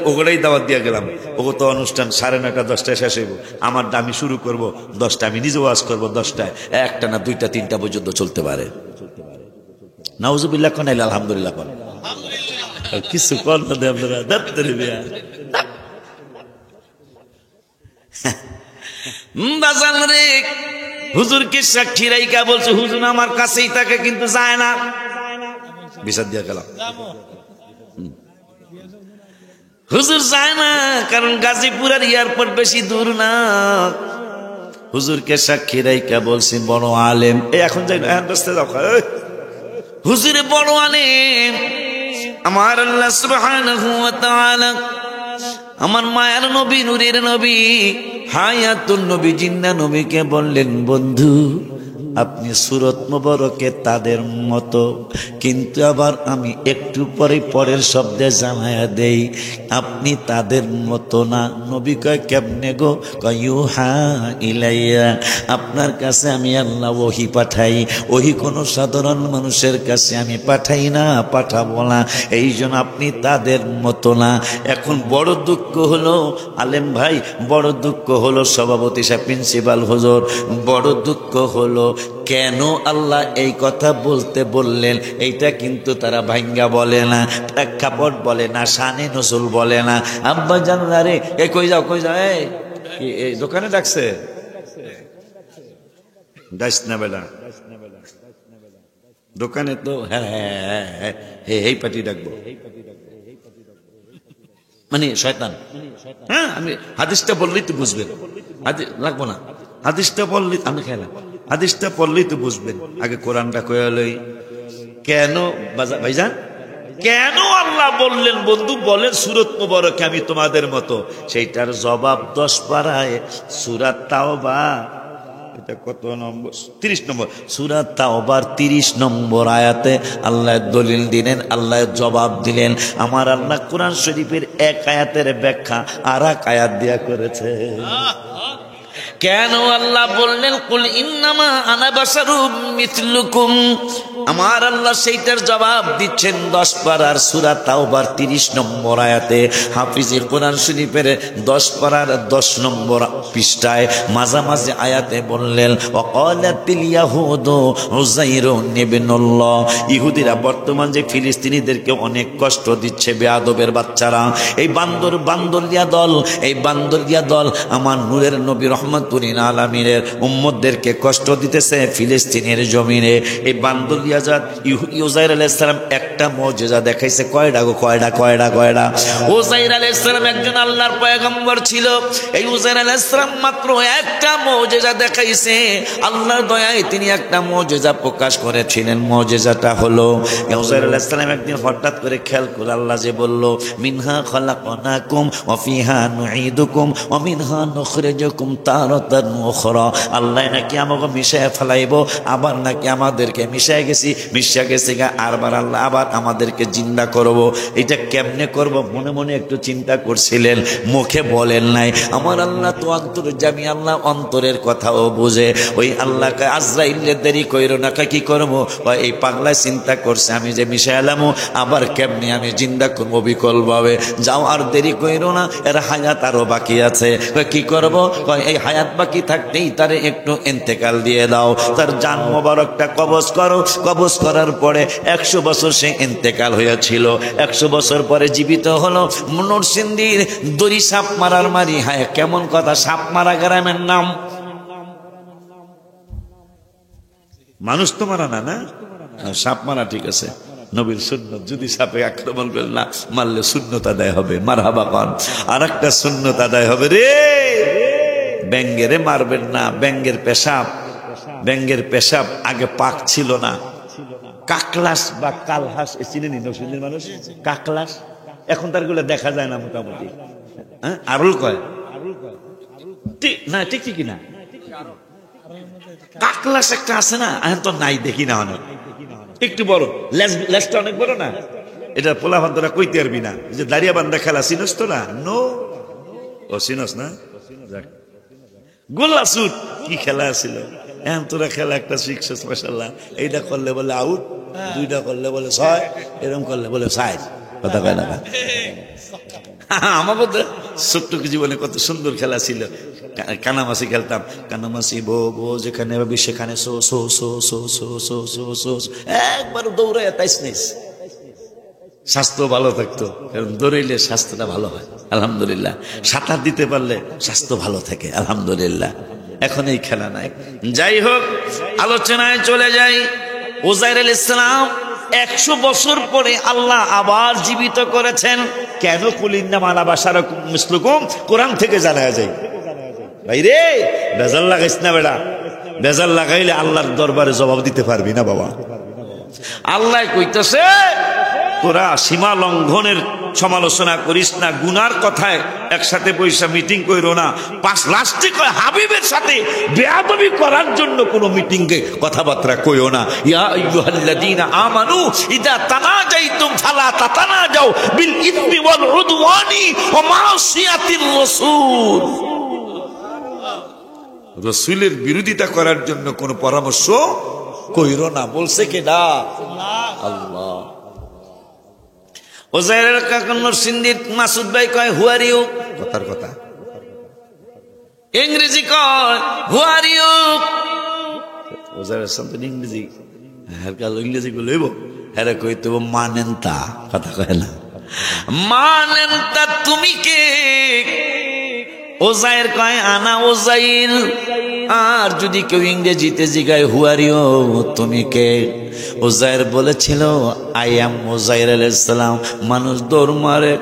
ওগুলোই দাওয়াত দিয়ে গেলাম। ওগো তো অনুষ্ঠান 9:30 10টায় শেষ হইব, আমার আমি শুরু করব 10টায়, আমি নিজে ওয়াজ করবো 10টায়, 1টা না 2টা 3টা পর্যন্ত চলতে পারে। নাউজুবিল্লাহ কোন, আলহামদুলিল্লাহ কোন, কিছু কর না দে আপনারা দাত্তরে বিয়া বাজান রে। হুজুরকে সাক্ষী রাইকা বলছে হুজুর আমার কাছেই থাকে কিন্তু যায় না, বিচার দিয়া গেলাম। হুজুর যায় না কারণ গাজীপুর আর এয়ারপোর্ট বেশি দূর না। হুজুরকে সাক্ষী রাইকা বলছি বড় আলেম, এখন যাই না রাস্তায় যাও, হুজুরে বড় আলেম। আমার আল্লাহ সুবহানাহু ওয়া তাআলা আমার মায়ের নবী, নূরের নবী, হায়াতুন নবী, জিন্দা নবীকে বললেন বন্ধু আপনি সূরত মুবারকে তাদের মতো, কিন্তু আবার আমি একটু পরে পরের শব্দে জানায়া দেই আপনি তাদের মতো না। নবী কয় কেমনে গো? কয় ইউহা ইলাইয়া, আপনার কাছে আমি আল্লাহ ওহী পাঠাই, ওহী কোনো সাধারণ মানুষের কাছে আমি পাঠাই না, পাঠাবো না, এই জন্য আপনি তাদের মতো না। এখন বড় দুঃখ হলো আলেম ভাই, বড় দুঃখ হলো সভাপতি সাহেব, প্রিন্সিপাল হুজুর, বড় দুঃখ হলো কেন আল্লাহ এই কথা বলতে বললেন, এইটা কিন্তু তারা ভাঙ্গা বলে না, প্রেক্ষাপট বলে না, শানে নজুল বলে না। আব্বা জানলা রে, এ কই যাও কই যাও, এই দোকানে ডাকছে, ডাইস না বেটা দোকানে তো, হ্যাঁ এই পার্টি ডাকবো, মানে শয়তান। হ্যাঁ আমি হাদিসটা বললেই তো বুঝবেন, লাগবো না, হাদিসটা বললেই আমি খেলাম, হাদিসটা পড়লেই তো বুঝবেন। আগে কোরআনটা কয়ে লই, কেন ভাইজান কেন আল্লাহ বললেন বন্ধু বলেন সূরত মুবারকে আমি তোমাদের মতো, সেইটার জবাব 10 পারায় সূরা তাওবা, এটা কত নম্বর? 30 নম্বর সূরা তাওবার 30 নম্বর আয়াতে আল্লাহ দলিল দিলেন, আল্লাহ জবাব দিলেন। আমার আল্লাহ কোরআন শরীফের এক আয়াতের ব্যাখ্যা আর এক আয়াত দিয়া করেছে। কেন আল্লাহ বললেন কুল ইন্নামা আনা বাশারুম মিথলুকুম, আমার আল্লাহ সেইটার জবাব দিচ্ছেন 10 পারার সূরা তাওবার 30 নম্বর আয়াতে। হাফিজে কোরআন শরীফের 10 পারার 10 নম্বর পৃষ্ঠায় মাঝামাঝি আয়াতে বললেন ওয়াকালাতিল ইয়াহুদু উযাইরুন ইবনুল্লাহ, ইহুদিরা বর্তমান যে ফিলিস্তিনিদেরকে অনেক কষ্ট দিচ্ছে, বেয়াদবের বাচ্চারা, এই বান্দরলিয়া দল, এই বান্দরলিয়া দল আমার নূরের নবী রহমাতুল আলামিনের উম্মতদেরকে কষ্ট দিতেছে ফিলিস্তিনের জমিনে। এই বান্দরলিয়া জাত উযাইর আলাইহিস সালাম একটা মুজিজা দেখাইছে, কয়টা গো? কয়টা? উযাইর আলাইহিস সালাম একজন আল্লাহর পয়গম্বর ছিল, এই উযাইর আলাইহিস সালাম মাত্র একটা মুজিজা দেখাইছে, আল্লাহর দয়ায় তিনি একটা মুজিজা প্রকাশ করেছিলেন। মুজিজাটা হলো উযাইর আলাইহিস সালাম একদিন হঠাৎ করে খেয়াল করে আল্লাহ যে বলল মিনহা খালাকনাকুম ওয়া ফিহা নুঈদুকুম ওয়া মিনহা নুখরিজুকুম তারাতান উখরা, আল্লাহ নাকি আমাকে মিশায় ফেলাইব, আবার নাকি আমাদেরকে মিশায় গেছি মিশছি, মিশা গেছে গা, আরবার আল্লাহ আবার আমাদেরকে জিন্দা করব। এটা কেমনে করব মনে মনে একটু চিন্তা করছিলেন, মুখে বলেন নাই। আমার আল্লাহ তো অন্তর্যামী আল্লাহ, অন্তরের কথাও বুঝে। ওই আল্লাহকে আজরাইলে দেরি কইরো না, কি করবো? এই পাগলায় চিন্তা করছে আমি যে মিশে এলাম, আবার কেমনি আমি জিন্দা করবো বিকল ভাবে। যাও আর দেরি কইরো না, এর হায়াত আরো বাকি আছে। কি করব? এই হায়াত বাকি থাকতেই তারে একটু ইন্তেকাল দিয়ে দাও, তার জান মোবারকটা কবজ করো। কবজ করার পরে 100 বছর সে ইন্তেকাল হয়েছিল, 100 বছর পরে জীবিত হলো। নরসিংদীর দড়ি সাপ মারার মারি। হ্যাঁ, কেমন কথা, সাপ মারা গ্রামের নাম। মানুষ তো মারা না, না সাপ মারা, ঠিক আছে, নবীর সুন্নত। যদি সাপে আক্রমণ করে না মারলে সুন্নত আদায় হবে, মারহাবা পান। আর একটা সুন্নত আদায় হবে রে, ব্যাঙ্গেরে মারবেন না। ব্যাঙ্গের পেশাব, ব্যাঙ্গের পেশাব আগে পাক ছিল না। কাকলাস বা কালহাস চিনে নি নরসিংদীর মানুষ? কাকলাস এখন তার গুলো দেখা যায় না মোটামুটি। হ্যাঁ, আরুল কয় না, ঠিক ঠিকই না। কাকলাস একটা আছে না, এখন তো নাই, দেখি না। অনেক একটু বড়, লেজটা অনেক বড় না। এটা পোলা ভান্তরা কইতে পারবি না। যে দাঁড়িয়া বান্ধা খেলা চিনস তো না? নো, ও চিনস না? গোল্লা সুট কি খেলা ছিল, এখন তোরা খেলা একটা শিখছিস মাশাআল্লাহ। এইটা করলে বলে আউট, দুইটা করলে বলে 6, এরকম করলে বলে 6। কথা কয় না? আমার ছোট্ট জীবনে কত সুন্দর খেলা ছিল। কানামাছি খেলতাম, কানামাছি বো বো, যেখানে সেখানে so so so so so so so so, একবার দৌড়ায় তাইস নিস, স্বাস্থ্য ভালো থাকতো। কারণ দৌড়াইলে স্বাস্থ্যটা ভালো হয় আলহামদুলিল্লাহ। সাঁতার দিতে পারলে স্বাস্থ্য ভালো থাকে আলহামদুলিল্লাহ। এখন এই খেলা নাই। যাই হোক, আলোচনায় চলে যাই। উজাইর আলাইহিস সালাম 100 বছর পরে আল্লাহ আবার জীবিত করেছেন। কেন? কুলিন্না মালা বাশারাকুম মিসলুকুম, কোরআন থেকে জানা যায়। ভাই রে, বেজাল লাগাইস না বেটা। বেজাল লাগাইলে আল্লাহর দরবারে জবাব দিতে পারবি না বাবা। আল্লাহ কইতেছে, তোরা সীমা লঙ্ঘনের সমালোচনা করিস না, গুনার কথায় একসাথে বৈশা মিটিং কইরো না। লাস্টে কয় হাবিবের সাথে বেয়াদবি করার জন্য কোনো মিটিং এ কথাবার্তা কইও না। ইয়া আইয়ুহাল্লাযীনা আমানু ইযা তানাজাইতুম ফালা তাতানাজাউ বিল ইসমি ওয়াল উদওয়ানি ওয়া মাসিয়াতির রাসূল। রাসূলের বিরোধিতা করার জন্য কোনো পরামর্শ কইরো না। বলছে কেডা? আল্লাহ। ওজাইরের কাকা নরসিংদীর মাসুদ ভাই কয় হু আর ইউ, কথার কথা। ইংরেজি কয় হু আর ইউ। ওজাইরের সামনে ইংরেজি, হ্যাঁ কাল ইংরেজি গুলো লইব, হ্যাঁ কইতে মানেন তা, কথা কয় না। মানেন তা, তুমি কে? ওজাইর কয় আনা ওজাইর। আর যদি কেউ ইংরেজিতে জিগায় হু আর ইউ, তুমি কে? উজাইর বলেছিল আই এম উজাইর আলাইহিস সালাম। মানুষ দৌড় মারে,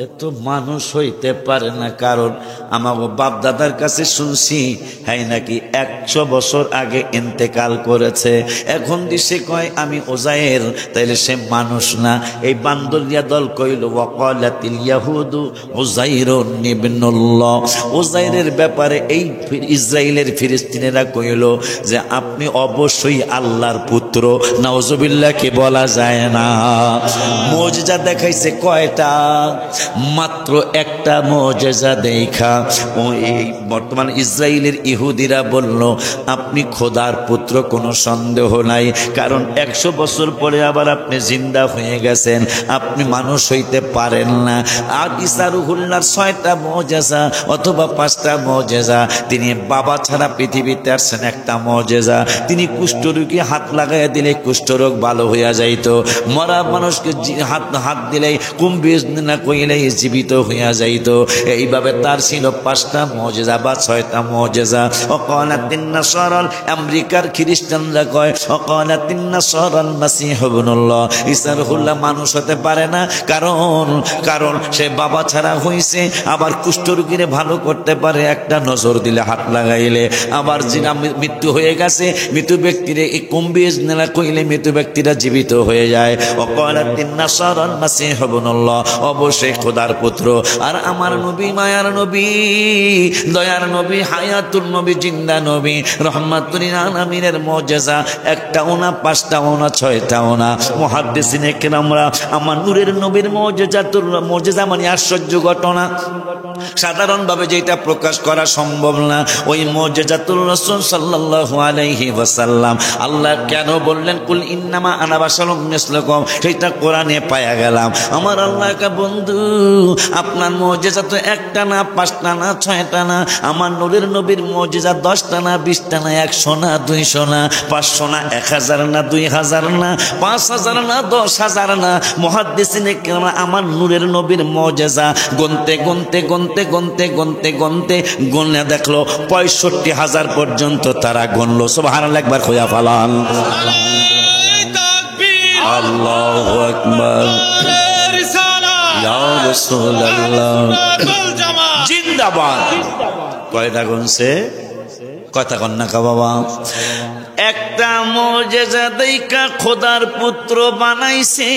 এত মানুষ হইতে পারে না, কারণ আমার বাপ দাদার কাছে শুনছি হ্যাঁ নাকি 100 বছর আগে ইন্তেকাল করেছে। এখন দিছে কয় আমি উজাইর, তাইলে সে মানুষ না। এই বান্দরিয়া দল কইল ওয়াকালাতিল ইয়াহুদু উজাইরুন ইবনুল্লাহ। উজাইরের ব্যাপারে এই ইসরায়েলের ফিলিস্তিনিরা কইল যে আপনি অবশ্যই আল্লাহর পুত্র। নাউজুবিল্লাহ, কি বলা যায় না? মুজিজা দেখাইছে কয়টা? মাত্র একটা মুজিজা দেখা এই বর্তমান ইসরায়েলের ইহুদিরা বলল আপনি খোদার পুত্র, কোনো সন্দেহ নাই, কারণ 100 বছর পরে আবার আপনি জিন্দা হয়ে গেছেন, আপনি মানুষ হইতে পারেন না। আর ঈসা রুহুল্লাহর 6টা মুজিজা অথবা 5টা মুজিজা। তিনি বাবা ছাড়া পৃথিবীতে আসছেন, একটা মুজিজা। তিনি কুষ্ঠরোগী হাত লাগাইয়া দিলে কুষ্ঠরোগ ভালো হইয়া যাইত। মরা মানুষকে হাত দিলে কুম্ভিজ না কইলে জীবিত হইয়া যাইত। এইভাবে তার ছিল 5টা মুজিজা বা 6টা মুজিজা। ওয়াকালাতিন নাসারাল, আমেরিকার খ্রিস্টানরা কয় ওয়াকালাতিন নাসারাল মাসীহ ইবনুল্লাহ, ঈসা রুহুল্লাহ মানুষ হতে পারে না, কারণ সে বাবা ছাড়া হইছে। আবার কুষ্ঠরোগীরে ভালো করতে পারে একটা নজর দিলে, হাত লাগাইলে। আবার যিনা মৃত্যু হয়ে গেছে, মৃত্যু ব্যক্তিরে এই কুম্ভিজ না কইলে মৃত্যু ব্যক্তিরা জীবিত হয়ে যায়। ওয়াকালাতিন নাসারাল মাসীহ ইবনুল্লাহ, অবশ্যই খোদার পুত্র। আর আমার নবী, মায়ার নবী, দয়ার নবী, হায়াতুল নবী, জিন্দা নবী, রহমাতুল আলামিনের মুজিজা একটাও না, পাঁচটাও না, ছয়টাও না। মুহাদ্দিসিনে কেরামরা আমার নূরের নবীর মুজিজা মানে আশ্চর্য ঘটনা, সাধারণভাবে যেটা প্রকাশ করা সম্ভব না, ওই মুজিজাতুর রাসূল সাল্লাল্লাহু আলাইহি ওয়াসাল্লাম আল্লাহ কেন বললেন কুল ইন্নামা আনা বাশারুম মিসলুকুম, সেটা কোরআনে পায়া গেলাম। আমার আল্লাহকে বন্ধু, আপনার মুজিজা তো একটা না, পাঁচটা না, ছয়টা না। আমার নূরের নবীর মুজিজা 10টা না, 20টা না, 100 না, 200 না, 500 না, 1000 না, 2000 না, 5000 না, 10,000 না। মুহাদ্দিসিনে কেরাম আমার নূরের নবীর মুজিজা গুনতে গুনতে গুনতে গুনতে গুনতে গুনতে গুনে দেখলো 65,000 পর্যন্ত তারা গুনলো। সুবহানাল্লাহ, একবার কইয়া ফালান আল্লাহু আকবার, ইয়া রাসূলুল্লাহ জিন্দাবাদ। কয়টা গুনছে? কথা কন না কা বাবা? একটা মুজিজা দেইকা খোদার পুত্র বানাইছে,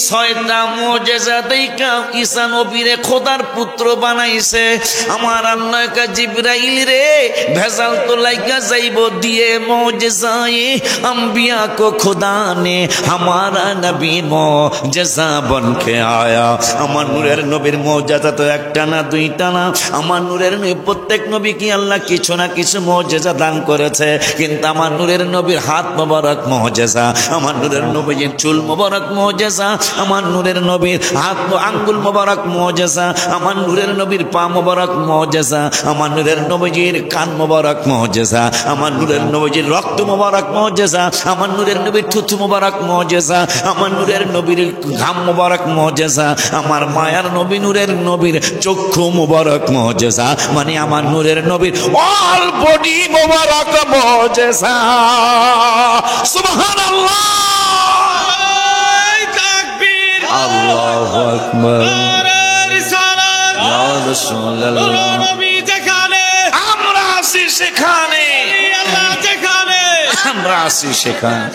6টা মুজিজা দেইকা ঈসা নবীরে খোদার পুত্র বানাইছে। আমার আল্লাহ কা জিবরাইল রে ভেজাল তো লাইগা যাইবো দিয়ে মুজিজায়ে अंबिया को खुदा ने हमारा नबी मुजिजा बन के आया। আমার নূরের নবীর মুজিজা তো একটা না, 2টা না। আমার নূরের প্রত্যেক নবী কি আল্লাহ কিছু না কিছু মুজিজা দান করেছে, কিন্তু আমার নূরের নবীর হাত মোবারক মুজিজা, আমার নূরের নবীর চুল মোবারক মুজিজা, আমার নূরের নবীর হাত আঙ্গুল মোবারক মুজিজা, আমার নূরের নবীর পা মোবারক মুজিজা, আমার নূরের নবীর কান মোবারক মুজিজা, আমার নূরের নবীর রক্ত মোবারক মুজিজা, আমার নূরের নবীর থুতু মোবারক মুজিজা, আমার নূরের নবীর ঘাম মোবারক মুজিজা, আমার মায়ার নবী নূরের নবীর চক্ষু মোবারক মুজিজা, মানে আমার নূরের নবীর অল বডি মোবারক মুজিজা। সুবহানাল্লাহ, তাকবীর, আল্লাহু আকবার, রিসালাত, ইয়া রাসূলুল্লাহ। নবী যেখানে আমরা আছি সেখানে, আল্লাহ যেখানে আমরা আছি সেখানে।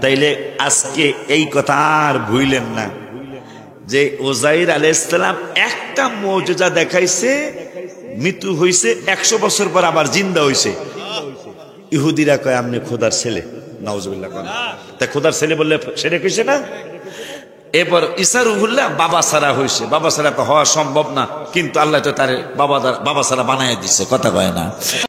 তাইলে আজকে এই কথা আর ভুলেন না যে উযাইর আলাইহিস সালাম একটা মুজিজা দেখাইছে, মৃত্যু হইছে, 100 বছর পর আবার জিন্দা হইছে। ইহুদিরা কয় আপনি খোদার ছেলে, নাউজুবিল্লাহ। তা খোদার ছেলে বললে সেটা কইছে না। এরপর ঈসা রূহুল্লাহ বাবা ছাড়া হইছে, বাবা ছাড়া তো হওয়া সম্ভব না, কিন্তু আল্লাহ তো তার বাবা ছাড়া বানায় দিচ্ছে। কথা কয় না।